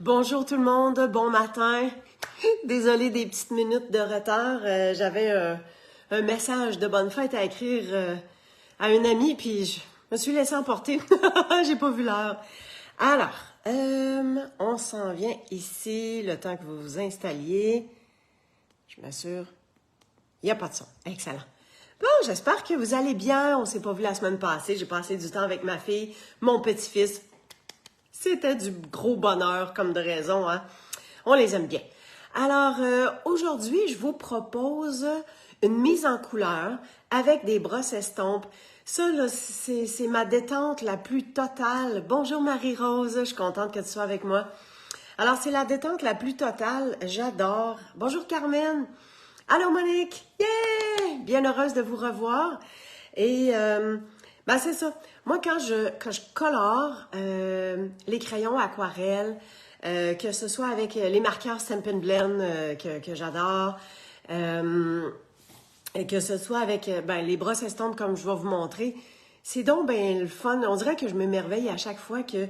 Bonjour tout le monde, bon matin. Désolée des petites minutes de retard. J'avais un message de bonne fête à écrire à une amie, puis je me suis laissée emporter. J'ai pas vu l'heure. Alors, on s'en vient ici, le temps que vous vous installiez. Je m'assure. Il n'y a pas de son. Excellent. Bon, j'espère que vous allez bien. On ne s'est pas vu la semaine passée. J'ai passé du temps avec ma fille, mon petit-fils. C'était du gros bonheur comme de raison, hein? On les aime bien. Alors, aujourd'hui, je vous propose une mise en couleur avec des brosses estompes. Ça, là, c'est ma détente la plus totale. Bonjour Marie-Rose, je suis contente que tu sois avec moi. Alors, c'est la détente la plus totale. J'adore. Bonjour Carmen. Allô Monique. Yeah! Bien heureuse de vous revoir. Et... ben c'est ça. Moi, quand je colore les crayons aquarelles, que ce soit avec les marqueurs Stampin' Blend que j'adore, et que ce soit avec les brosses estompes comme je vais vous montrer, c'est donc ben le fun. On dirait que je m'émerveille à chaque fois que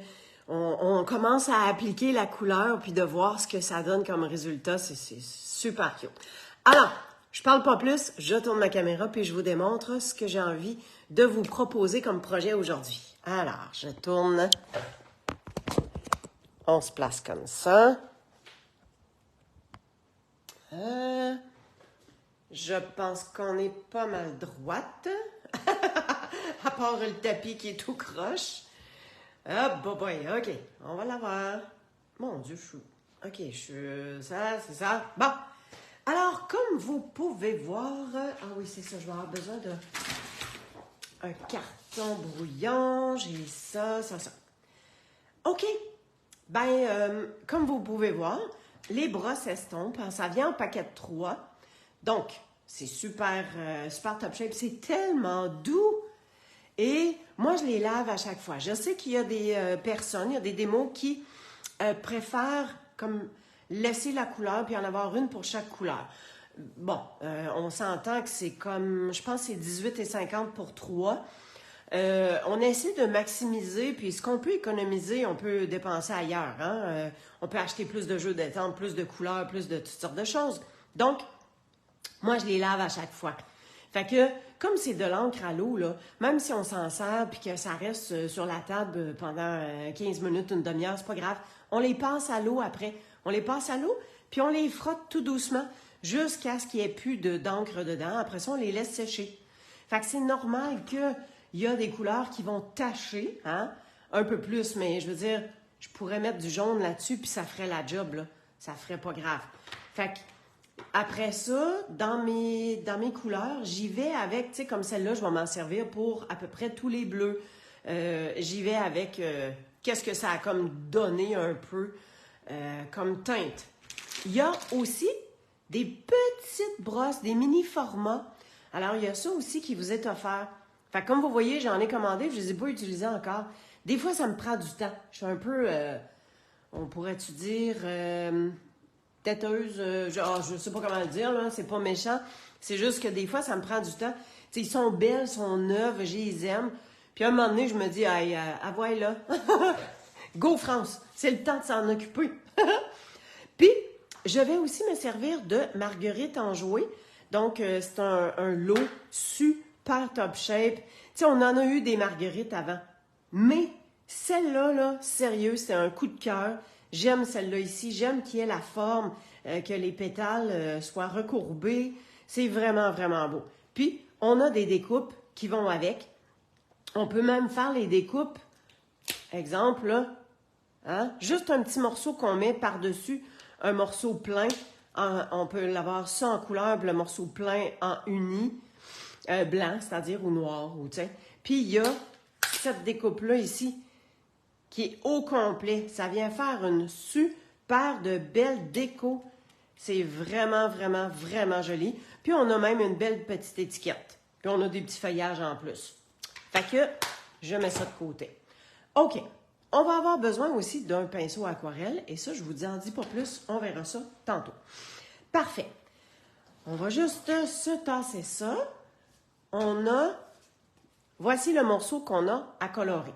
on commence à appliquer la couleur puis de voir ce que ça donne comme résultat. C'est super cute. Alors, je parle pas plus, je tourne ma caméra puis je vous démontre ce que j'ai envie de vous proposer comme projet aujourd'hui. Alors, je tourne. On se place comme ça. Je pense qu'on est pas mal droite. À part le tapis qui est tout croche. Ah, boy, OK. On va l'avoir. Mon Dieu, chou. OK, ça, c'est ça. Bon. Alors, comme vous pouvez voir... Ah oui, c'est ça, je vais avoir besoin de... un carton brouillon. J'ai ça. OK. Comme vous pouvez voir, les brosses estompes, ça vient en paquet de 3. Donc, c'est super top shape. C'est tellement doux. Et moi, je les lave à chaque fois. Je sais qu'il y a des personnes, il y a des démos qui préfèrent comme laisser la couleur puis en avoir une pour chaque couleur. Bon, on s'entend que c'est comme, je pense que c'est 18,50 pour 3. On essaie de maximiser, puis ce qu'on peut économiser, on peut dépenser ailleurs. Hein? On peut acheter plus de jeux de détente, plus de couleurs, plus de toutes sortes de choses. Donc, moi, je les lave à chaque fois. Fait que, comme c'est de l'encre à l'eau, là, même si on s'en sert puis que ça reste sur la table pendant 15 minutes, une demi-heure, c'est pas grave. On les passe à l'eau après. On les passe à l'eau, puis on les frotte tout doucement jusqu'à ce qu'il n'y ait plus d'encre dedans. Après ça, on les laisse sécher. Fait que c'est normal qu'il y a des couleurs qui vont tacher, hein, un peu plus, mais je veux dire, je pourrais mettre du jaune là-dessus, puis ça ferait la job, là. Ça ferait pas grave. Fait que, après ça, dans mes couleurs, j'y vais avec, tu sais, comme celle-là, je vais m'en servir pour à peu près tous les bleus. J'y vais avec qu'est-ce que ça a comme donné un peu comme teinte. Il y a aussi des petites brosses, des mini-formats. Alors, il y a ça aussi qui vous est offert. Fait que comme vous voyez, j'en ai commandé, je ne les ai pas utilisés encore. Des fois, ça me prend du temps. Je suis un peu, on pourrait-tu dire... têteuse, je sais pas comment le dire, là, c'est pas méchant. C'est juste que des fois, ça me prend du temps. T'sais, ils sont belles, sont neuves, je les aime. Puis à un moment donné, je me dis, hey, voilà, go France, c'est le temps de s'en occuper. Puis, je vais aussi me servir de marguerite enjouée. Donc, c'est un lot super top shape. Tu sais, on en a eu des marguerites avant. Mais celle-là, là, sérieux, c'est un coup de cœur. J'aime celle-là ici. J'aime qu'il y ait la forme, que les pétales soient recourbés. C'est vraiment, vraiment beau. Puis, on a des découpes qui vont avec. On peut même faire les découpes. Exemple, là. Hein? Juste un petit morceau qu'on met par-dessus un morceau plein. On peut l'avoir ça en couleur, le morceau plein en uni. Blanc, c'est-à-dire ou noir. Ou, puis, il y a cette découpe-là ici qui est au complet. Ça vient faire une super de belle déco. C'est vraiment, vraiment, vraiment joli. Puis, on a même une belle petite étiquette. Puis, on a des petits feuillages en plus. Fait que, je mets ça de côté. OK. On va avoir besoin aussi d'un pinceau aquarelle. Et ça, je vous en dis pas plus. On verra ça tantôt. Parfait. On va juste se tasser ça. Voici le morceau qu'on a à colorer.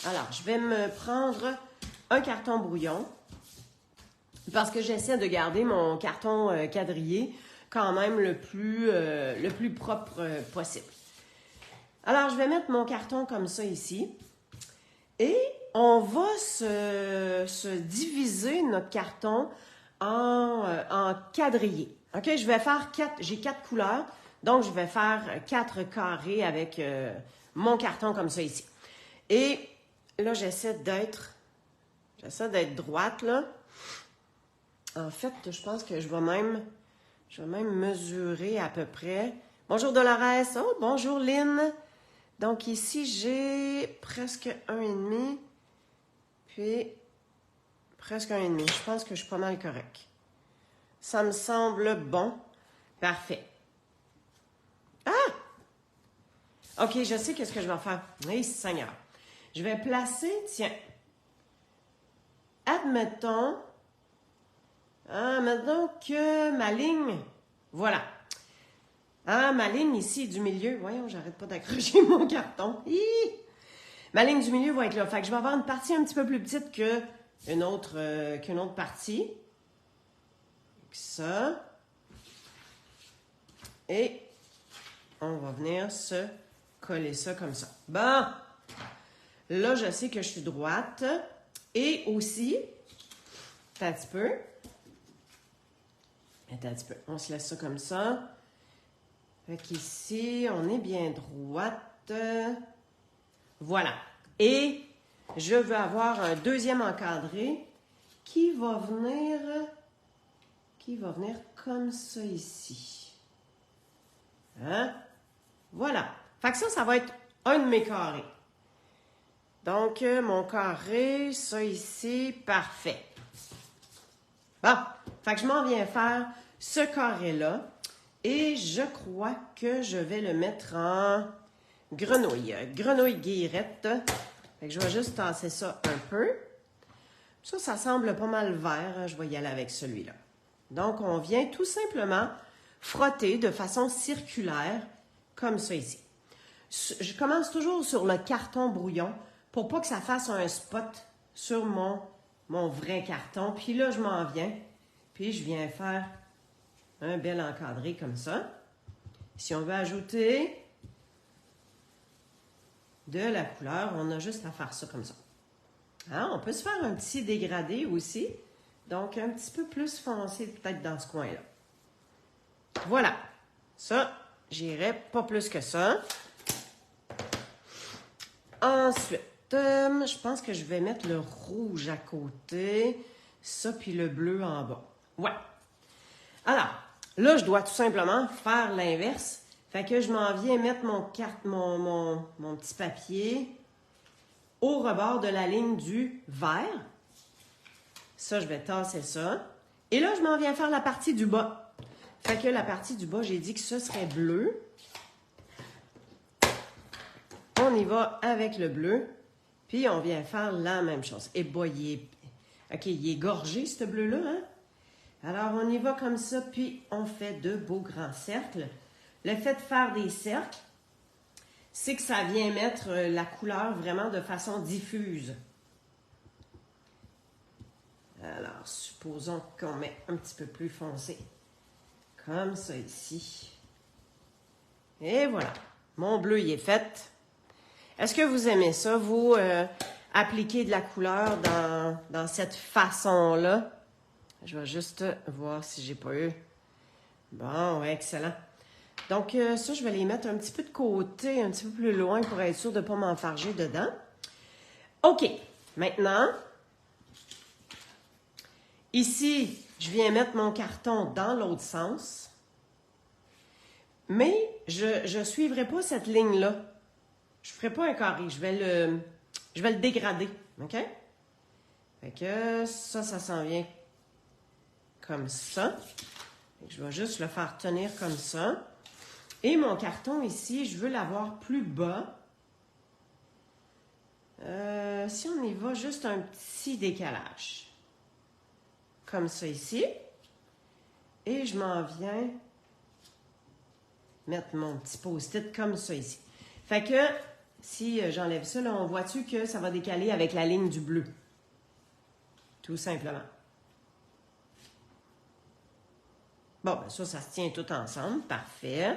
Alors, je vais me prendre un carton brouillon. parce que j'essaie de garder mon carton quadrillé quand même le plus propre possible. Alors, je vais mettre mon carton comme ça ici. Et on va se diviser notre carton en quadrillés. OK? Je vais faire j'ai 4 couleurs. Donc, je vais faire 4 carrés avec mon carton comme ça ici. Et là, j'essaie d'être droite, là. En fait, je pense que je vais même mesurer à peu près. Bonjour Dolores. Oh, bonjour Lynn. Donc ici, j'ai presque 1,5. Puis presque 1,5. Je pense que je suis pas mal correct. Ça me semble bon. Parfait. Ah! OK, je sais qu'est-ce que je vais faire. Oui, Seigneur. Je vais placer, tiens. Admettons que ma ligne, voilà. Ma ligne ici du milieu, voyons, j'arrête pas d'accrocher mon carton. Ma ligne du milieu va être là. Fait que je vais avoir une partie un petit peu plus petite qu'une autre partie. Ça. Et on va venir se coller ça comme ça. Bon. Là, je sais que je suis droite. Et aussi, attends un petit peu. On se laisse ça comme ça. Fait qu'ici, on est bien droite. Voilà. Et je veux avoir un deuxième encadré qui va venir comme ça ici. Hein? Voilà. Fait que ça va être un de mes carrés. Donc, mon carré, ça ici, parfait. Bon, fait que je m'en viens faire ce carré-là. Et je crois que je vais le mettre en grenouille. Grenouille guillerette. Fait que je vais juste tasser ça un peu. Ça semble pas mal vert. Je vais y aller avec celui-là. Donc, on vient tout simplement frotter de façon circulaire, comme ça ici. Je commence toujours sur le carton brouillon pour pas que ça fasse un spot sur mon vrai carton. Puis là, je m'en viens. Puis je viens faire un bel encadré comme ça. Si on veut ajouter de la couleur, on a juste à faire ça comme ça. On peut se faire un petit dégradé aussi. Donc, un petit peu plus foncé peut-être dans ce coin-là. Voilà. Ça, j'irai pas plus que ça. Ensuite, je pense que je vais mettre le rouge à côté. Ça, puis le bleu en bas. Ouais. Alors, là, je dois tout simplement faire l'inverse. Fait que je m'en viens mettre mon petit papier au rebord de la ligne du vert. Ça, je vais tasser ça. Et là, je m'en viens faire la partie du bas. Fait que la partie du bas, j'ai dit que ce serait bleu. On y va avec le bleu. Puis, on vient faire la même chose. Et boy, il est gorgé, ce bleu-là, hein? Alors, on y va comme ça, puis on fait de beaux grands cercles. Le fait de faire des cercles, c'est que ça vient mettre la couleur vraiment de façon diffuse. Alors, supposons qu'on met un petit peu plus foncé. Comme ça ici. Et voilà. Mon bleu, il est fait. Est-ce que vous aimez ça, vous, appliquer de la couleur dans cette façon-là? Je vais juste voir si j'ai pas eu. Bon, ouais, excellent. Donc, ça, je vais les mettre un petit peu de côté, un petit peu plus loin pour être sûr de ne pas m'enfarger dedans. OK. Maintenant, ici, je viens mettre mon carton dans l'autre sens. Mais je ne suivrai pas cette ligne-là. Je ne ferai pas un carré. Je vais le dégrader. OK? Fait que ça s'en vient comme ça. Je vais juste le faire tenir comme ça. Et mon carton ici, je veux l'avoir plus bas. Si on y va, juste un petit décalage. Comme ça ici. Et je m'en viens mettre mon petit post-it comme ça ici. Fait que, si j'enlève ça, là, on voit-tu que ça va décaler avec la ligne du bleu? Tout simplement. Bon, ben ça se tient tout ensemble. Parfait.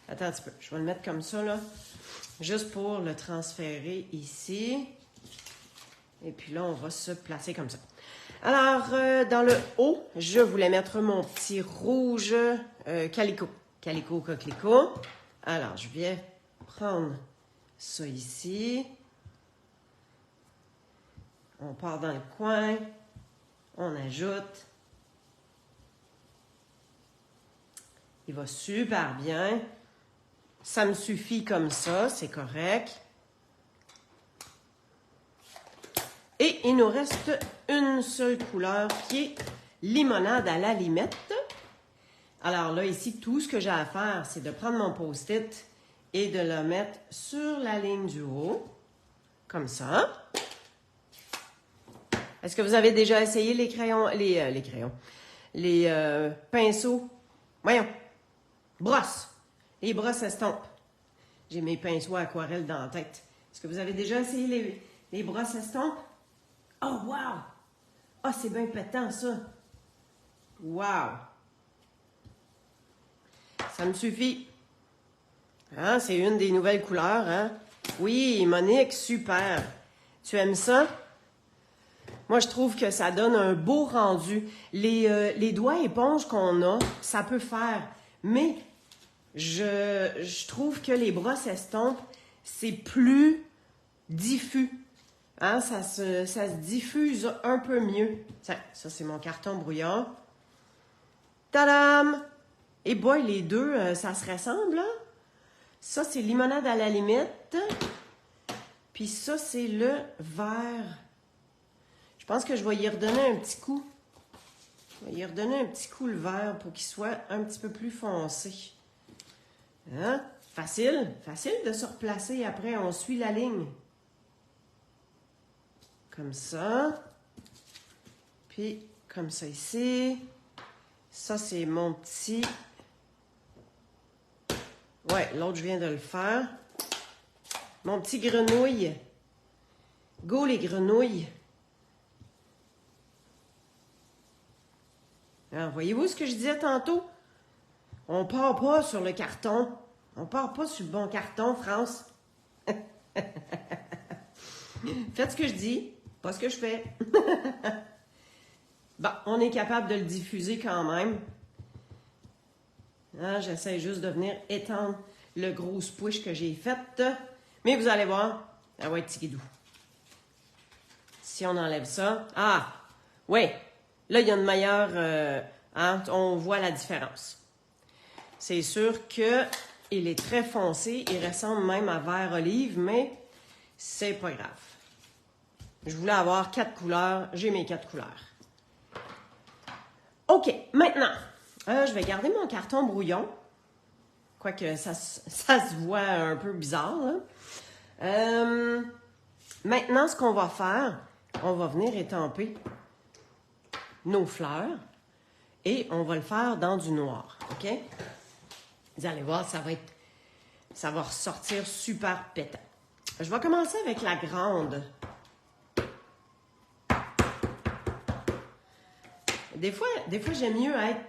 Attends un petit peu. Je vais le mettre comme ça, là. Juste pour le transférer ici. Et puis là, on va se placer comme ça. Alors, dans le haut, je voulais mettre mon petit rouge calico. Calico coquelicot. Alors, je vais prendre ça ici. On part dans le coin. On ajoute. Il va super bien. Ça me suffit comme ça, c'est correct. Et il nous reste une seule couleur qui est limonade à la limette. Alors là, ici, tout ce que j'ai à faire, c'est de prendre mon post-it et de le mettre sur la ligne du haut, comme ça. Est-ce que vous avez déjà essayé les crayons, les pinceaux? Voyons, brosses, les brosses estampes. J'ai mes pinceaux aquarelle dans la tête. Est-ce que vous avez déjà essayé les brosses estampes? Oh, wow! Ah, oh, c'est bien pétant, ça. Wow! Ça me suffit. Hein, c'est une des nouvelles couleurs, hein? Oui, Monique, super. Tu aimes ça? Moi, je trouve que ça donne un beau rendu. Les doigts éponges qu'on a, ça peut faire. Mais je trouve que les brosses estampes, c'est plus diffus. Hein, ça se diffuse un peu mieux. Ça c'est mon carton brouillard. Tadam! Et boy, les deux, ça se ressemble, là. Ça, c'est limonade à la limite. Puis ça, c'est le vert. Je pense que je vais y redonner un petit coup. Je vais y redonner un petit coup le vert pour qu'il soit un petit peu plus foncé. Hein? Facile. Facile de se replacer après. On suit la ligne. Comme ça. Puis, comme ça ici. Ça, c'est mon petit... Ouais, l'autre, je viens de le faire. Mon petit grenouille. Go, les grenouilles. Alors, voyez-vous ce que je disais tantôt? On part pas sur le carton. On part pas sur le bon carton, France. Faites ce que je dis, pas ce que je fais. Bon, on est capable de le diffuser quand même. Hein, j'essaie juste de venir étendre le gros squish que j'ai fait. Mais vous allez voir, ça va être tiguidou. Si on enlève ça... Ah! Oui! Là, il y a une meilleure... hein, on voit la différence. C'est sûr qu'il est très foncé. Il ressemble même à vert olive, mais c'est pas grave. Je voulais avoir 4 couleurs. J'ai mes 4 couleurs. OK, maintenant... je vais garder mon carton brouillon. Quoique ça se voit un peu bizarre. Là. Maintenant, ce qu'on va faire, on va venir étamper nos fleurs et on va le faire dans du noir. OK? Vous allez voir, ça va ressortir super pétant. Je vais commencer avec la grande. Des fois j'aime mieux être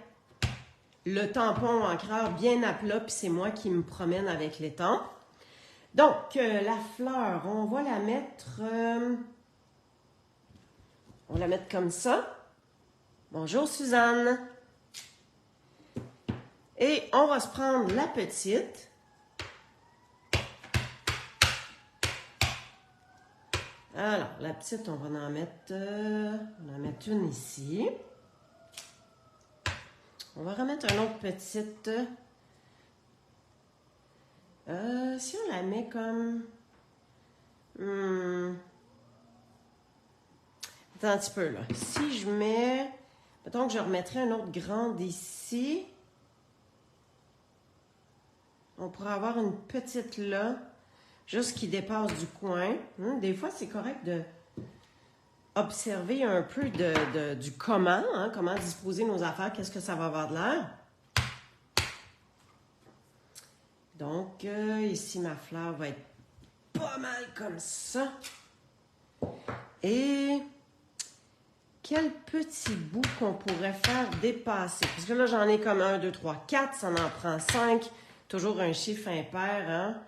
le tampon encreur bien à plat, puis c'est moi qui me promène avec l'étang. Donc, la fleur, on va la mettre... on va la mettre comme ça. Bonjour, Suzanne. Et on va se prendre la petite. Alors, la petite, on va en mettre une ici. On va remettre une autre petite. Si on la met comme... Attends un petit peu, là. Si je mets... Mettons que je remettrais une autre grande ici. On pourrait avoir une petite là, juste qui dépasse du coin. Des fois, c'est correct de observer un peu du comment, hein, comment disposer nos affaires, qu'est-ce que ça va avoir de l'air. Donc, ici, ma fleur va être pas mal comme ça. Et quel petit bout qu'on pourrait faire dépasser. Parce que là, j'en ai comme 1, 2, 3, 4. Ça en prend 5. Toujours un chiffre impair, hein?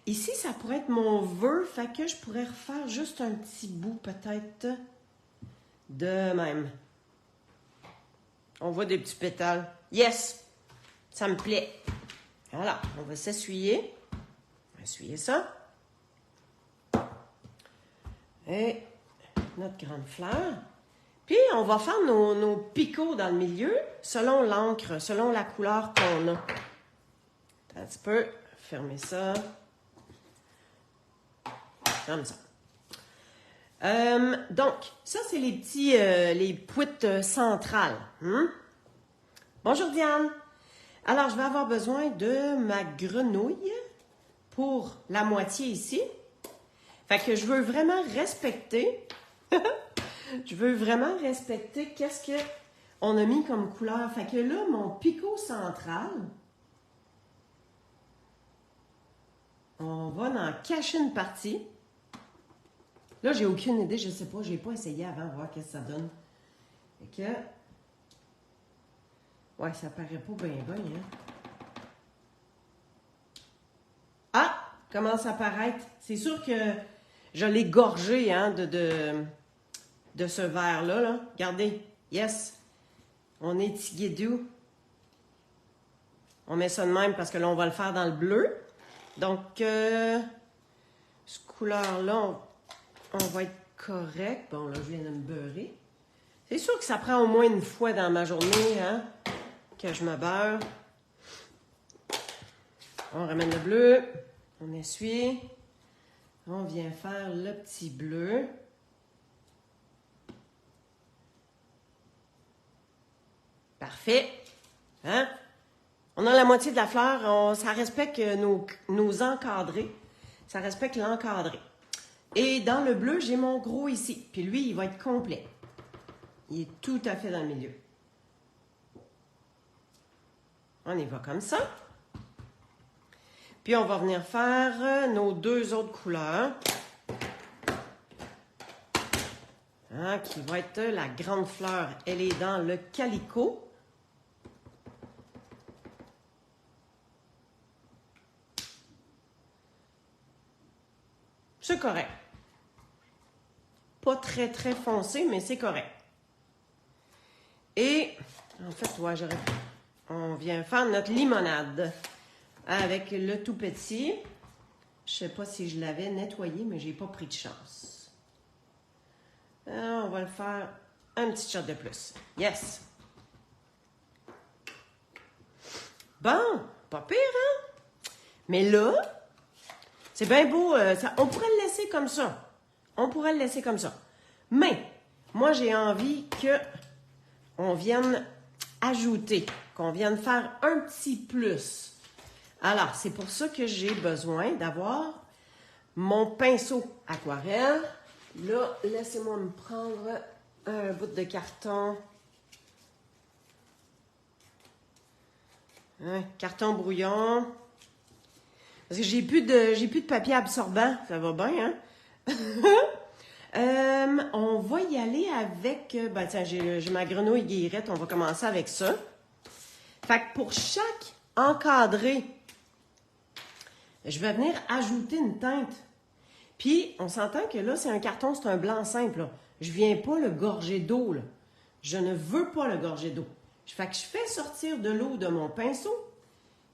Ici, ça pourrait être mon vœu. Fait que je pourrais refaire juste un petit bout, peut-être, de même. On voit des petits pétales. Yes! Ça me plaît. Voilà, on va s'essuyer. On va essuyer ça. Et notre grande fleur. Puis, on va faire nos picots dans le milieu, selon l'encre, selon la couleur qu'on a. Un petit peu. Fermer ça. Comme ça. Donc, ça, c'est les petits, les pouites centrales. Bonjour, Diane. Alors, je vais avoir besoin de ma grenouille pour la moitié ici. Fait que je veux vraiment respecter... je veux vraiment respecter qu'est-ce qu'on a mis comme couleur. Fait que là, mon picot central, on va en cacher une partie. Là, j'ai aucune idée, je sais pas, j'ai pas essayé avant, voir qu'est-ce que ça donne. Fait que... Ouais, ça paraît pas bien, hein. Ah! Commence à apparaître. C'est sûr que je l'ai gorgé, hein, de ce verre-là, là. Regardez. Yes! On est tiguidou. On met ça de même parce que là, on va le faire dans le bleu. Donc, cette couleur-là, on va être correct. Bon, là, je viens de me beurrer. C'est sûr que ça prend au moins une fois dans ma journée, hein, que je me beurre. On ramène le bleu. On essuie. On vient faire le petit bleu. Parfait. Hein? On a la moitié de la fleur. Ça respecte nos encadrés. Ça respecte l'encadré. Et dans le bleu, j'ai mon gros ici. Puis lui, il va être complet. Il est tout à fait dans le milieu. On y va comme ça. Puis on va venir faire nos deux autres couleurs. Hein, qui va être la grande fleur. Elle est dans le calicot. C'est correct. Pas très, très foncé, mais c'est correct. Et, en fait, ouais, on vient faire notre limonade avec le tout petit. Je sais pas si je l'avais nettoyé, mais j'ai pas pris de chance. On va le faire un petit shot de plus. Yes! Bon, pas pire, hein? Mais là, c'est bien beau. On pourrait le laisser comme ça. On pourrait le laisser comme ça. Mais, moi, j'ai envie qu'on vienne ajouter, qu'on vienne faire un petit plus. Alors, c'est pour ça que j'ai besoin d'avoir mon pinceau aquarelle. Là, laissez-moi me prendre un bout de carton. Un carton brouillon. Parce que j'ai plus de papier absorbant. Ça va bien, hein? On va y aller avec... Ben tiens, j'ai ma grenouille guillerette. On va commencer avec ça. Fait que pour chaque encadré, je vais venir ajouter une teinte. Puis, on s'entend que là, c'est un carton, c'est un blanc simple. Là. Je viens pas le gorger d'eau. Là. Je ne veux pas le gorger d'eau. Fait que je fais sortir de l'eau de mon pinceau.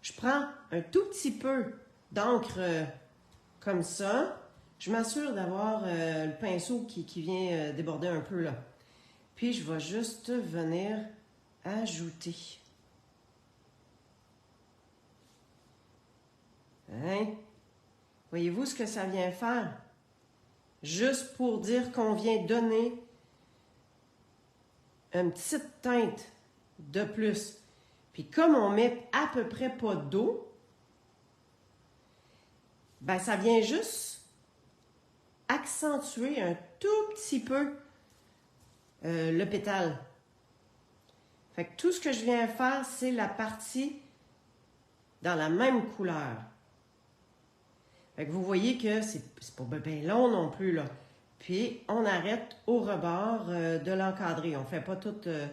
Je prends un tout petit peu d'encre comme ça. Je m'assure d'avoir le pinceau qui vient déborder un peu là. Puis, je vais juste venir ajouter. Hein? Voyez-vous ce que ça vient faire? Juste pour dire qu'on vient donner une petite teinte de plus. Puis comme on met à peu près pas d'eau, ben ça vient juste accentuer un tout petit peu le pétale. Fait que tout ce que je viens faire, c'est la partie dans la même couleur. Fait que vous voyez que c'est pas bien long non plus, là. Puis, on arrête au rebord de l'encadré. On ne fait pas tout, de l'encadré.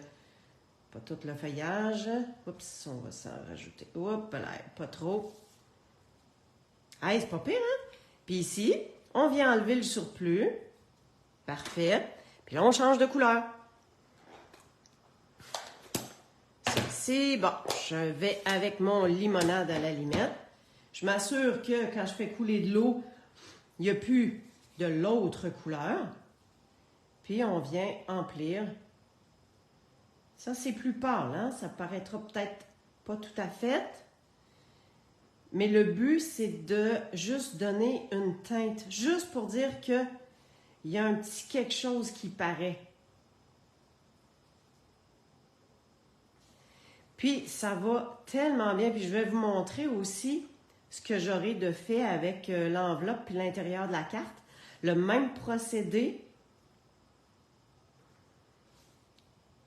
On ne fait pas tout le feuillage. Oups, on va s'en rajouter. Oups, là, pas trop. Hey, c'est pas pire, hein? Puis ici, on vient enlever le surplus. Parfait. Puis là, on change de couleur. C'est bon. Je vais avec mon limonade à la limette. Je m'assure que quand je fais couler de l'eau, il n'y a plus de l'autre couleur. Puis on vient emplir. Ça, c'est plus pâle, hein? Ça paraîtra peut-être pas tout à fait. Mais le but, c'est de juste donner une teinte. Juste pour dire qu'il y a un petit quelque chose qui paraît. Puis, ça va tellement bien. Puis, je vais vous montrer aussi ce que j'aurai de fait avec l'enveloppe puis l'intérieur de la carte. Le même procédé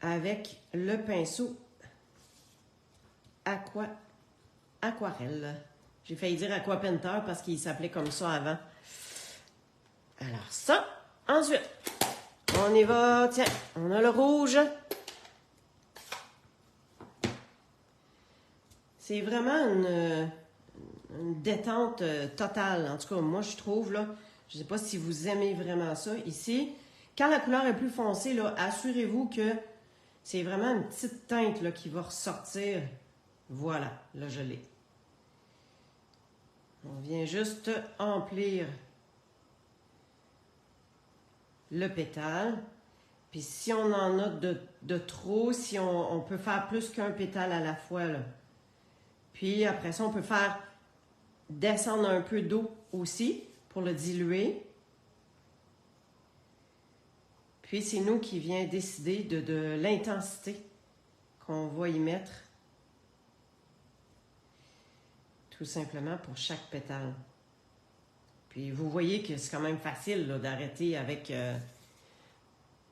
avec le pinceau aquarelle. J'ai failli dire Aquapainter parce qu'il s'appelait comme ça avant. Alors ça, ensuite, on y va. Tiens, on a le rouge. C'est vraiment une détente totale. En tout cas, moi, je trouve, là, je ne sais pas si vous aimez vraiment ça. Ici, quand la couleur est plus foncée, là, assurez-vous que c'est vraiment une petite teinte là, qui va ressortir. Voilà, là, je l'ai. On vient juste emplir le pétale. Puis si on en a de trop, si on peut faire plus qu'un pétale à la fois, là. Puis après ça, on peut faire descendre un peu d'eau aussi pour le diluer. Puis c'est nous qui vient décider de l'intensité qu'on va y mettre. Tout simplement pour chaque pétale. Puis vous voyez que c'est quand même facile là, d'arrêter avec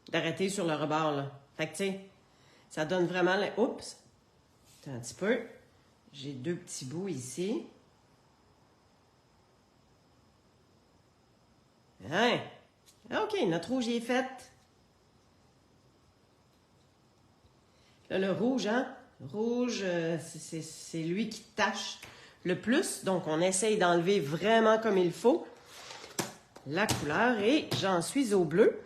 d'arrêter sur le rebord. Là. Fait que tu sais, ça donne vraiment... Oups! Attends un petit peu. J'ai deux petits bouts ici. Hein? OK, notre rouge est fait. Là, le rouge, hein? Rouge, c'est lui qui tache le plus. Donc, on essaye d'enlever vraiment comme il faut la couleur. Et j'en suis au bleu.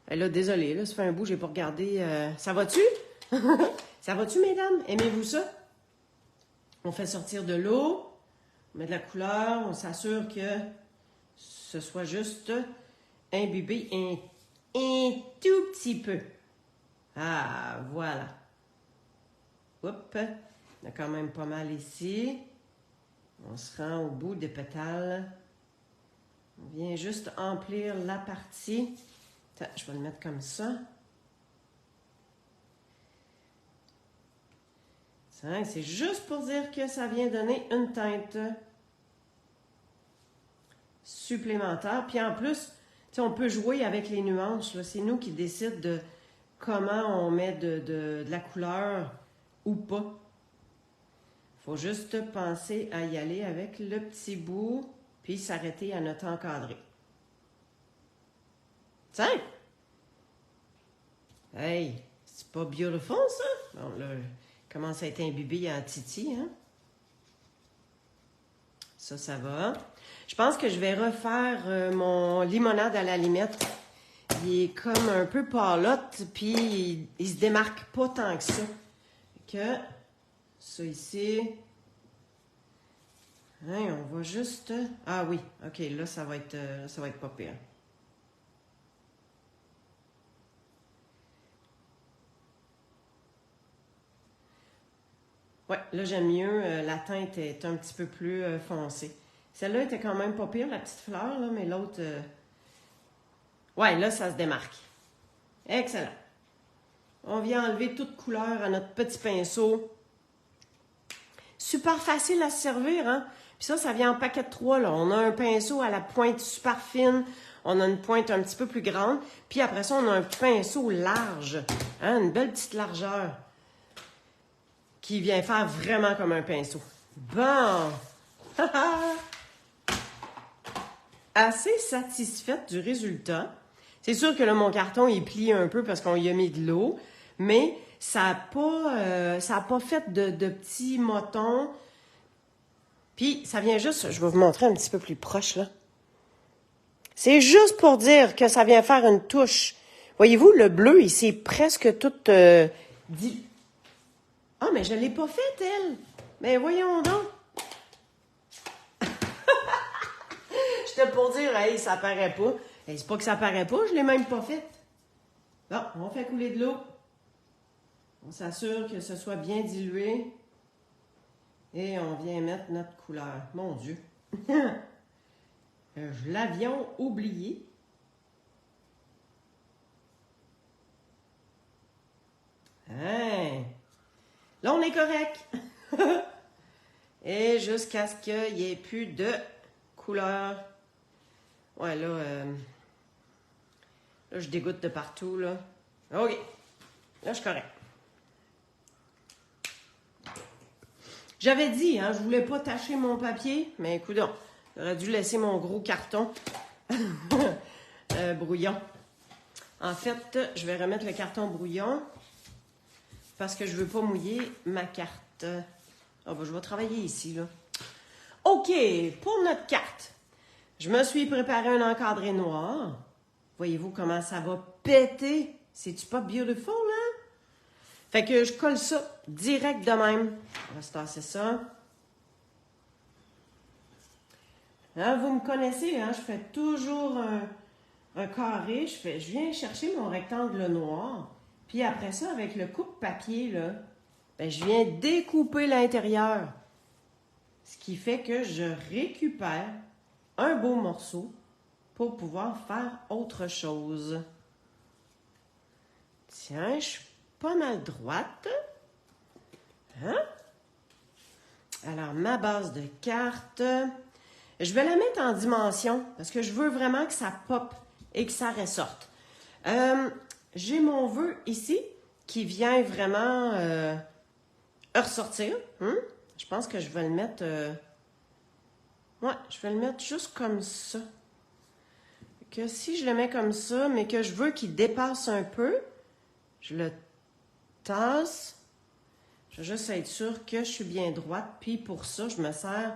Là, désolé, là, ça fait un bout, j'ai pas regardé. Ça va-tu? Ça va-tu, mesdames? Aimez-vous ça? On fait sortir de l'eau, on met de la couleur, on s'assure que ce soit juste imbibé un tout petit peu. Ah, voilà. Oups, on a quand même pas mal ici. On se rend au bout des pétales. On vient juste emplir la partie. Attends, je vais le mettre comme ça. C'est juste pour dire que ça vient donner une teinte supplémentaire. Puis en plus, on peut jouer avec les nuances. C'est nous qui décidons de comment on met de la couleur ou pas. Il faut juste penser à y aller avec le petit bout, puis s'arrêter à notre encadré. Tiens! Hey! C'est pas beautiful, ça? Bon, là, commence à être imbibé en titi, hein? Ça va. Je pense que je vais refaire mon limonade à la limette. Il est comme un peu pâlotte, puis il se démarque pas tant que ça. Que ça ici. Hein, on va juste... Ah oui, OK, là, ça va être pas pire. Ouais, là, j'aime mieux. La teinte est un petit peu plus foncée. Celle-là était quand même pas pire, la petite fleur, là, mais l'autre... Ouais, là, ça se démarque. Excellent. On vient enlever toute couleur à notre petit pinceau. Super facile à se servir, hein? Puis ça vient en paquet de 3, là. On a un pinceau à la pointe super fine. On a une pointe un petit peu plus grande. Puis après ça, on a un pinceau large. Hein? Une belle petite largeur. Qui vient faire vraiment comme un pinceau. Bon! Assez satisfaite du résultat. C'est sûr que là, mon carton, il plie un peu parce qu'on y a mis de l'eau, mais ça a pas fait de petits motons. Puis, ça vient juste, je vais vous montrer un petit peu plus proche, là. C'est juste pour dire que ça vient faire une touche. Voyez-vous, le bleu, il s'est presque tout dit. Ah, mais je ne l'ai pas faite, elle. Mais voyons donc. J'étais pour dire, hey, ça paraît pas. Hey, c'est pas que ça paraît pas, je l'ai même pas faite. Bon, on fait couler de l'eau. On s'assure que ce soit bien dilué. Et on vient mettre notre couleur. Mon Dieu. Je l'avions oublié. Hein? Là, on est correct. Et jusqu'à ce qu'il n'y ait plus de couleur. Ouais, là, je dégoûte de partout, là. OK. Là, je suis correct. J'avais dit, hein, je voulais pas tacher mon papier, mais écoute, j'aurais dû laisser mon gros carton brouillon. En fait, je vais remettre le carton brouillon parce que je veux pas mouiller ma carte. Ah ben, je vais travailler ici, là. OK, pour notre carte, je me suis préparé un encadré noir. Voyez-vous comment ça va péter? C'est-tu pas beautiful, hein? Fait que je colle ça direct de même. On va se tasser ça. Hein, vous me connaissez, hein? Je fais toujours un carré. Je viens chercher mon rectangle noir. Puis après ça, avec le coupe-papier, là, ben, je viens découper l'intérieur. Ce qui fait que je récupère un beau morceau pour pouvoir faire autre chose. Tiens, je suis pas mal droite. Hein? Alors, ma base de carte, je vais la mettre en dimension parce que je veux vraiment que ça pop et que ça ressorte. J'ai mon vœu ici qui vient vraiment ressortir. Je pense que je vais le mettre... ouais, je vais le mettre juste comme ça. Que si je le mets comme ça, mais que je veux qu'il dépasse un peu, je le tasse. Je vais juste être sûre que je suis bien droite. Puis pour ça, je me sers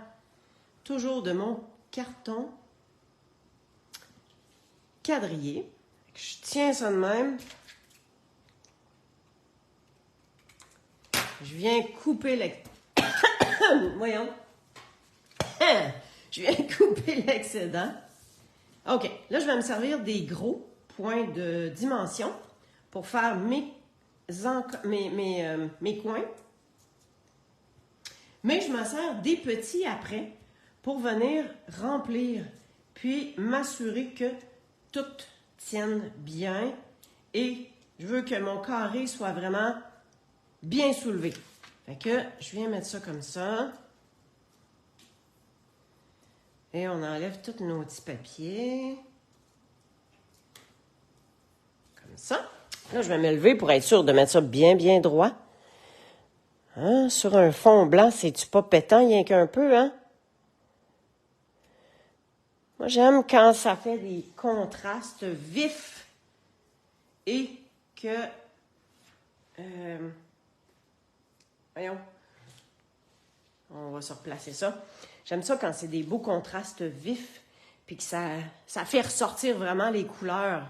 toujours de mon carton quadrillé. Je tiens ça de même. Je viens couper voyons. Je viens couper l'excédent. OK. Là, je vais me servir des gros points de dimension pour faire mes coins. Mais je me sers des petits après pour venir remplir, puis m'assurer que tout tienne bien. Et je veux que mon carré soit vraiment bien soulevé. Fait que je viens mettre ça comme ça. Et on enlève tous nos petits papiers. Comme ça. Là, je vais me lever pour être sûr de mettre ça bien, bien droit. Hein? Sur un fond blanc, c'est-tu pas pétant, rien qu'un peu, hein? Moi, j'aime quand ça fait des contrastes vifs et que... voyons. On va se replacer ça. J'aime ça quand c'est des beaux contrastes vifs puis que ça fait ressortir vraiment les couleurs.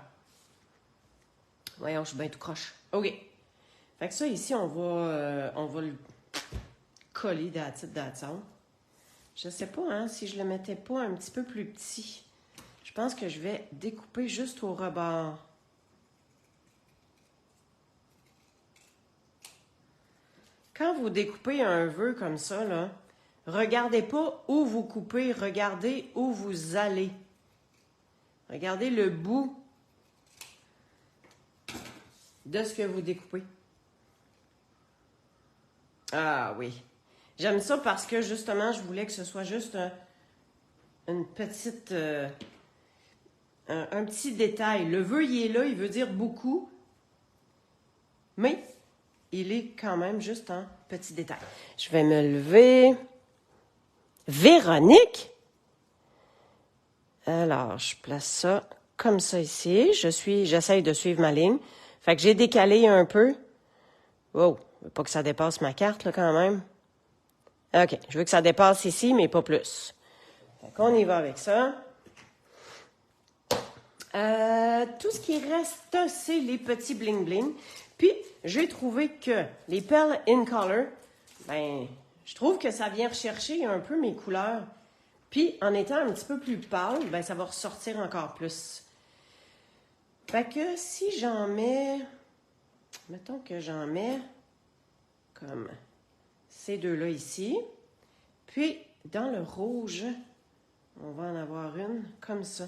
Voyons, je suis bien tout croche. OK. Fait que ça, ici, on va le coller that's all. Je sais pas, hein, si je le mettais pas un petit peu plus petit. Je pense que je vais découper juste au rebord. Quand vous découpez un vœu comme ça, là, regardez pas où vous coupez, regardez où vous allez. Regardez le bout de ce que vous découpez. Ah oui. J'aime ça parce que justement, je voulais que ce soit juste une petite... un petit détail. Le vœu, il est là, il veut dire beaucoup, mais il est quand même juste un petit détail. Je vais me lever. Véronique? Alors, je place ça comme ça ici. J'essaye de suivre ma ligne. Fait que j'ai décalé un peu. Wow, je veux pas que ça dépasse ma carte, là, quand même. OK, je veux que ça dépasse ici, mais pas plus. Fait qu'on y va avec ça. Tout ce qui reste, c'est les petits bling-bling. Puis, j'ai trouvé que les perles in color, ben, je trouve que ça vient rechercher un peu mes couleurs. Puis, en étant un petit peu plus pâle, ben, ça va ressortir encore plus. Fait que si j'en mets, mettons que j'en mets comme ces deux-là ici. Puis, dans le rouge, on va en avoir une comme ça.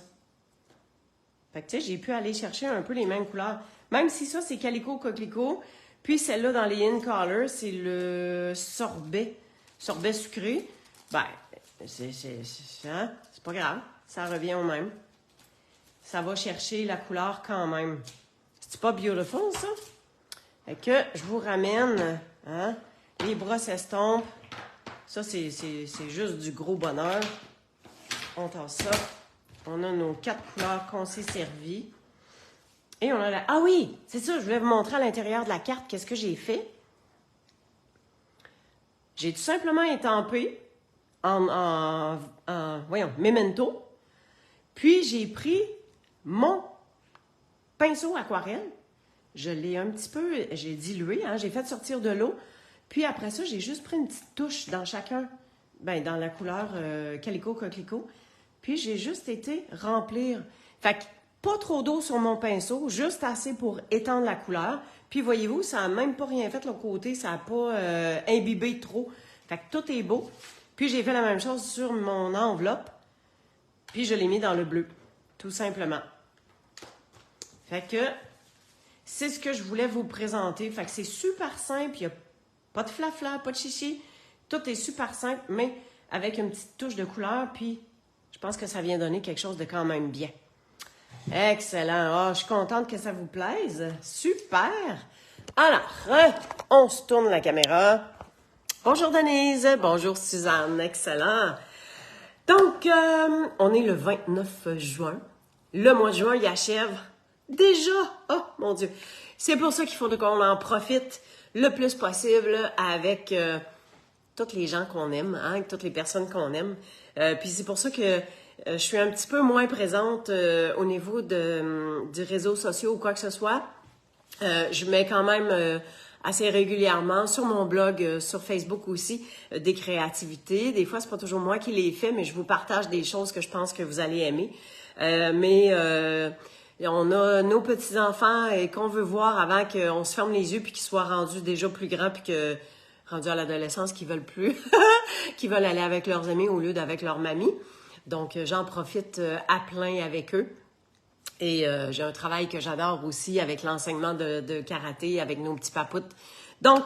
Fait que, tu sais, j'ai pu aller chercher un peu les mêmes couleurs. Même si ça, c'est Calico Coquelicot. Puis, celle-là, dans les In Color, c'est le sorbet. Sorbet sucré. Ben, hein? C'est pas grave. Ça revient au même. Ça va chercher la couleur quand même. C'est pas beautiful, ça? Fait que je vous ramène, hein, les brosses estompes. Ça, c'est juste du gros bonheur. On tasse ça. On a nos 4 couleurs qu'on s'est servi. Et on a la... Ah oui, c'est ça, je voulais vous montrer à l'intérieur de la carte qu'est-ce que j'ai fait. J'ai tout simplement étampé voyons, memento. Puis j'ai pris mon pinceau aquarelle. Je l'ai un petit peu, j'ai dilué, hein, j'ai fait sortir de l'eau. Puis après ça, j'ai juste pris une petite touche dans chacun, ben dans la couleur Calico Coquelicot. Puis j'ai juste été remplir. Fait que pas trop d'eau sur mon pinceau, juste assez pour étendre la couleur. Puis voyez-vous, ça n'a même pas rien fait de l'autre côté, ça n'a pas imbibé trop. Fait que tout est beau. Puis j'ai fait la même chose sur mon enveloppe. Puis je l'ai mis dans le bleu, tout simplement. Fait que c'est ce que je voulais vous présenter. Fait que c'est super simple, il n'y a pas de flafla, pas de chichi. Tout est super simple, mais avec une petite touche de couleur, puis je pense que ça vient donner quelque chose de quand même bien. Excellent. Oh, je suis contente que ça vous plaise. Super. Alors, on se tourne la caméra. Bonjour Denise. Bonjour Suzanne. Excellent. Donc, on est le 29 juin. Le mois de juin, il achève déjà. Oh, mon Dieu. C'est pour ça qu'il faut qu'on en profite le plus possible avec toutes les gens qu'on aime, hein, avec toutes les personnes qu'on aime. Puis c'est pour ça que je suis un petit peu moins présente au niveau du réseau social ou quoi que ce soit. Je mets quand même assez régulièrement sur mon blog, sur Facebook aussi, des créativités. Des fois, c'est pas toujours moi qui les fais, mais je vous partage des choses que je pense que vous allez aimer. On a nos petits-enfants qu'on veut voir avant qu'on se ferme les yeux puis qu'ils soient rendus déjà plus grands puis que rendus à l'adolescence qu'ils veulent plus, qu'ils veulent aller avec leurs amis au lieu d'avec leur mamie. Donc, j'en profite à plein avec eux. Et j'ai un travail que j'adore aussi avec l'enseignement de karaté avec nos petits papoutes. Donc,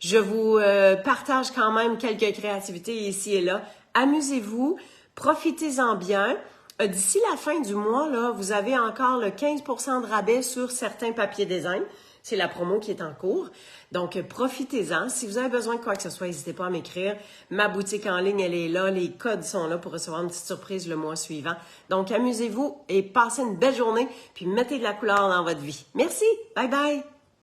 je vous partage quand même quelques créativités ici et là. Amusez-vous, profitez-en bien. D'ici la fin du mois, là, vous avez encore le 15% de rabais sur certains papiers design. C'est la promo qui est en cours. Donc, profitez-en. Si vous avez besoin de quoi que ce soit, n'hésitez pas à m'écrire. Ma boutique en ligne, elle est là. Les codes sont là pour recevoir une petite surprise le mois suivant. Donc, amusez-vous et passez une belle journée. Puis, mettez de la couleur dans votre vie. Merci. Bye bye.